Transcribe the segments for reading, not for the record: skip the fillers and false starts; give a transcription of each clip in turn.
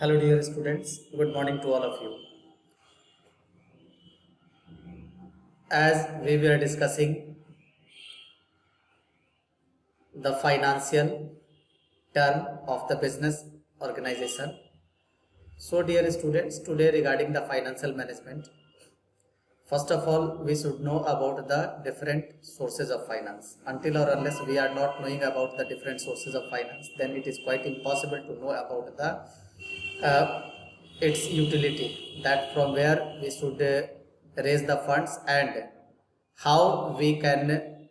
Hello dear students, good morning to all of you. As we were discussing the financial term of the business organization. So dear students, today regarding the financial management, first of all we should know about the different sources of finance. Until or unless we are not knowing about the different sources of finance, then it is quite impossible to know about the its utility, that from where we should raise the funds and how we can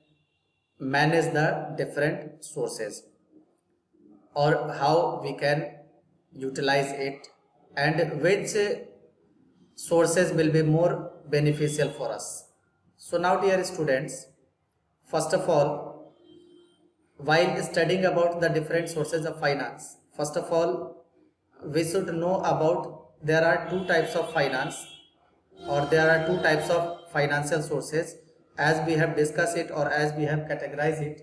manage the different sources, or how we can utilize it, and which sources will be more beneficial for us. So now dear students, first of all, while studying about the different sources of finance, first of all we should know about there are two types of finance, or there are two types of financial sources, as we have discussed it or as we have categorized it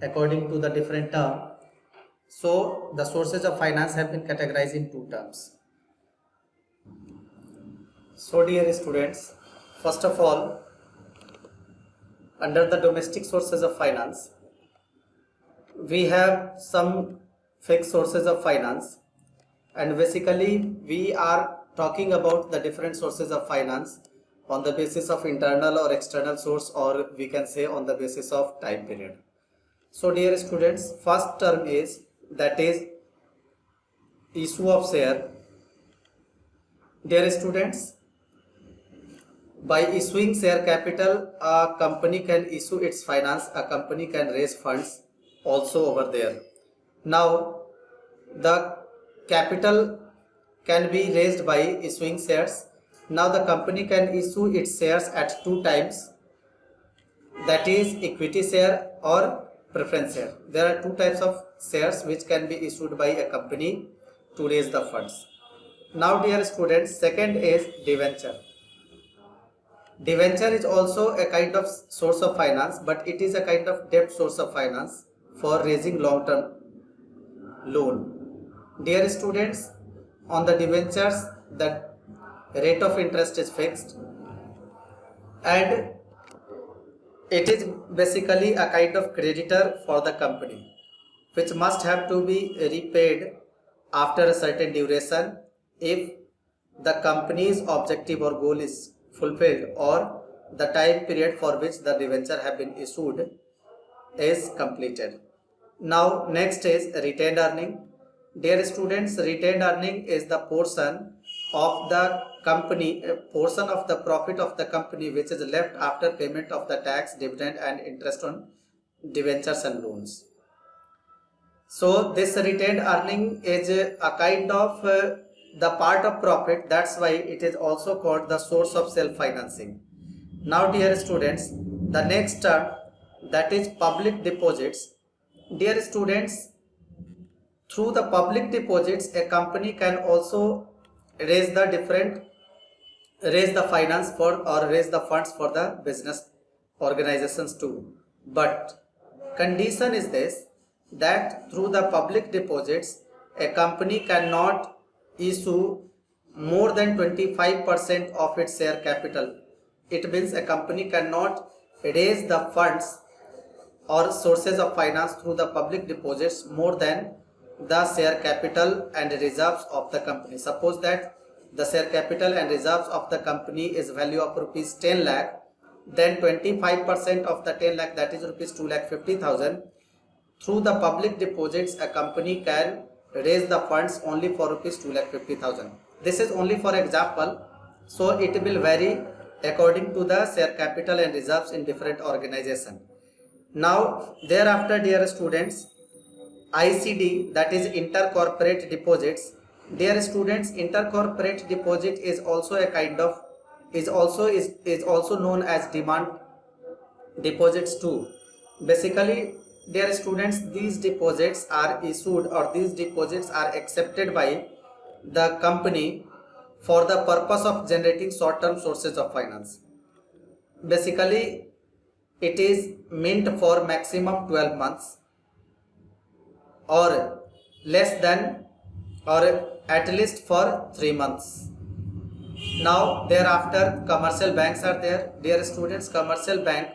according to the different term. So the sources of finance have been categorized in two terms. So dear students, first of all, under the domestic sources of finance, we have some fixed sources of finance, and basically we are talking about the different sources of finance on the basis of internal or external source, or we can say on the basis of time period. So dear students, first term is, that is issue of share. Dear students, by issuing share capital, a company can issue its finance, a company can raise funds also over there. Now the capital can be raised by issuing shares. Now the company can issue its shares at two times, that is equity share or preference share. There are two types of shares which can be issued by a company to raise the funds. Now dear students, second is debenture. Debenture is also a kind of source of finance, but it is a kind of debt source of finance for raising long-term loan. Dear students, on the debentures the rate of interest is fixed, and it is basically a kind of creditor for the company, which must have to be repaid after a certain duration if the company's objective or goal is fulfilled, or the time period for which the debenture have been issued is completed. Now next is retained earning. Dear students, retained earning is the portion of the company, a portion of the profit of the company which is left after payment of the tax, dividend and interest on debentures and loans. So this retained earning is a kind of the part of profit, that's why it is also called the source of self-financing. Now dear students, the next term, that is public deposits. Dear students, through the public deposits a company can also raise the finance for, or raise the funds for the business organizations too. But condition is this, that through the public deposits a company cannot issue more than 25% of its share capital. It means a company cannot raise the funds or sources of finance through the public deposits more than the share capital and reserves of the company. Suppose that the share capital and reserves of the company is value of rupees 10 lakh, then 25% of the 10 lakh, that is rupees 2,50,000. Through the public deposits a company can raise the funds only for rupees 2,50,000. This is only for example, so it will vary according to the share capital and reserves in different organization. Now thereafter dear students, ICD, that is intercorporate deposits. Dear students, intercorporate deposit is also a kind of is also known as demand deposits too. Basically dear students, these deposits are issued, or these deposits are accepted by the company for the purpose of generating short-term sources of finance. Basically it is meant for maximum 12 months or less than or at least for 3 months. Now thereafter commercial banks are there. Dear students, commercial bank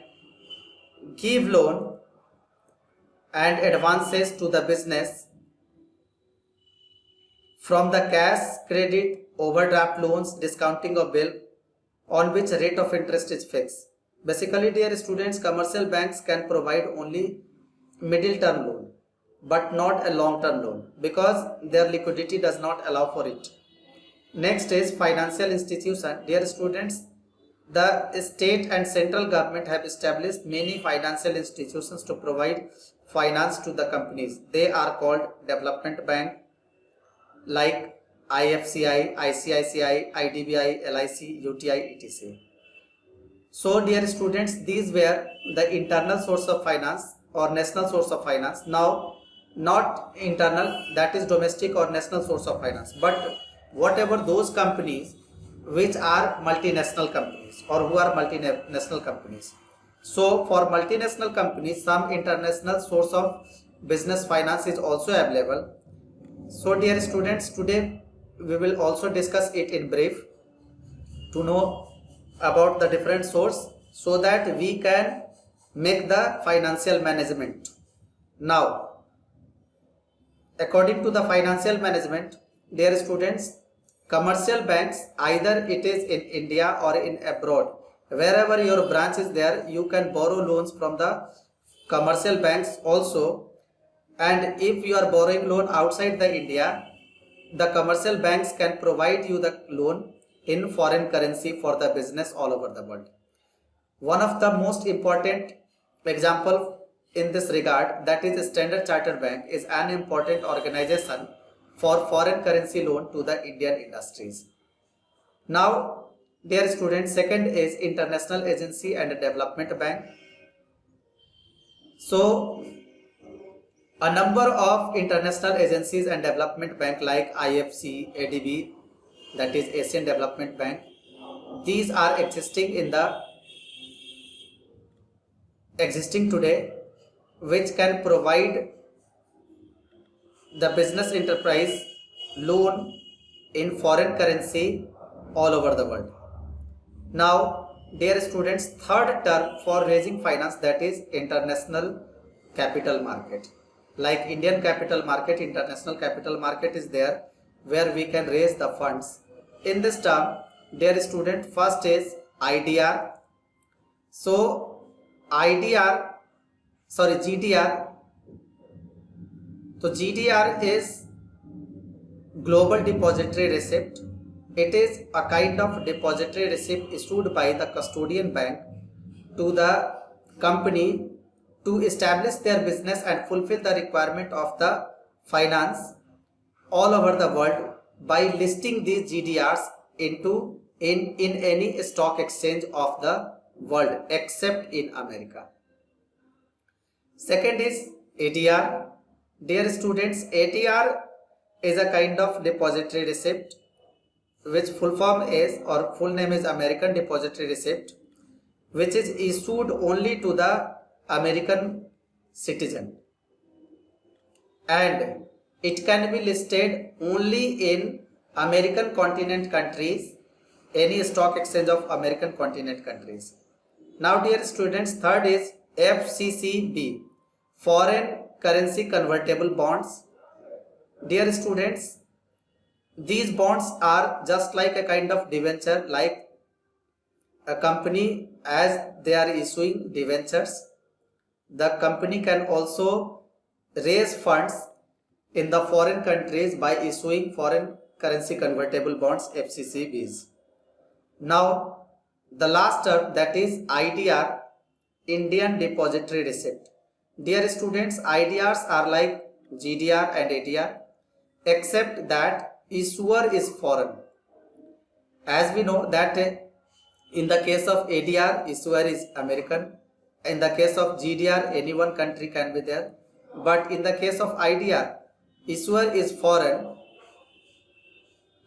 give loan and advances to the business from the cash, credit, overdraft loans, discounting of bill on which rate of interest is fixed. Basically, dear students, commercial banks can provide only middle term loan but not a long term loan because their liquidity does not allow for it. Next is financial institution. Dear students, the state and central government have established many financial institutions to provide finance to the companies. They are called development bank like IFCI, ICICI, IDBI, LIC, UTI, etc. So dear students, these were the internal source of finance or national source of finance. Now not internal, that is domestic or national source of finance, but whatever those companies which are multinational companies or who are multinational companies. So for multinational companies, some international source of business finance is also available. So dear students, today we will also discuss it in brief to know about the different source so that we can make the financial management. Now, according to the financial management, dear students, commercial banks, either it is in India or in abroad, wherever your branch is there, you can borrow loans from the commercial banks also. And if you are borrowing loan outside the India, the commercial banks can provide you the loan in foreign currency for the business all over the world. One of the most important example in this regard, that is Standard Chartered Bank, is an important organization for foreign currency loan to the Indian industries. Now, dear students, second is International Agency and Development Bank. So, a number of international agencies and development bank like IFC, ADB, that is Asian Development Bank, these are existing today, which can provide the business enterprise loan in foreign currency all over the world. Now, dear students, third term for raising finance, that is international capital market. Like Indian capital market, international capital market is there where we can raise the funds. In this term, dear student, first is IDR. So GDR. So GDR is Global Depository Receipt. It is a kind of depository receipt issued by the custodian bank to the company to establish their business and fulfill the requirement of the finance all over the world by listing these GDRs in any stock exchange of the world except in America. Second is ADR. Dear students, ADR is a kind of depository receipt which full name is American Depository Receipt, which is issued only to the American citizen, and it can be listed only in American continent countries, any stock exchange of American continent countries. Now dear students, third is FCCB, Foreign Currency Convertible Bonds. Dear students, these bonds are just like a kind of debenture, like a company as they are issuing debentures. The company can also raise funds in the foreign countries by issuing foreign currency convertible bonds, FCCBs. Now, the last term, that is IDR, Indian Depository Receipt. Dear students, IDRs are like GDR and ADR, except that issuer is foreign. As we know that in the case of ADR, issuer is American. In the case of GDR, any one country can be there. But in the case of IDR, issuer is foreign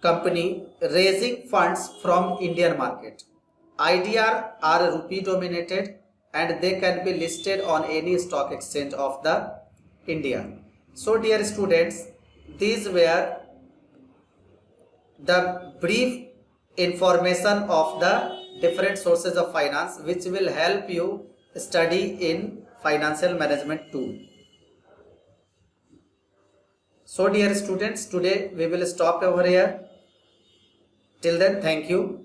company raising funds from Indian market. IDR are rupee dominated and they can be listed on any stock exchange of the India. So dear students, these were the brief information of the different sources of finance which will help you study in financial management too. So dear students, today we will stop over here. Till then, thank you.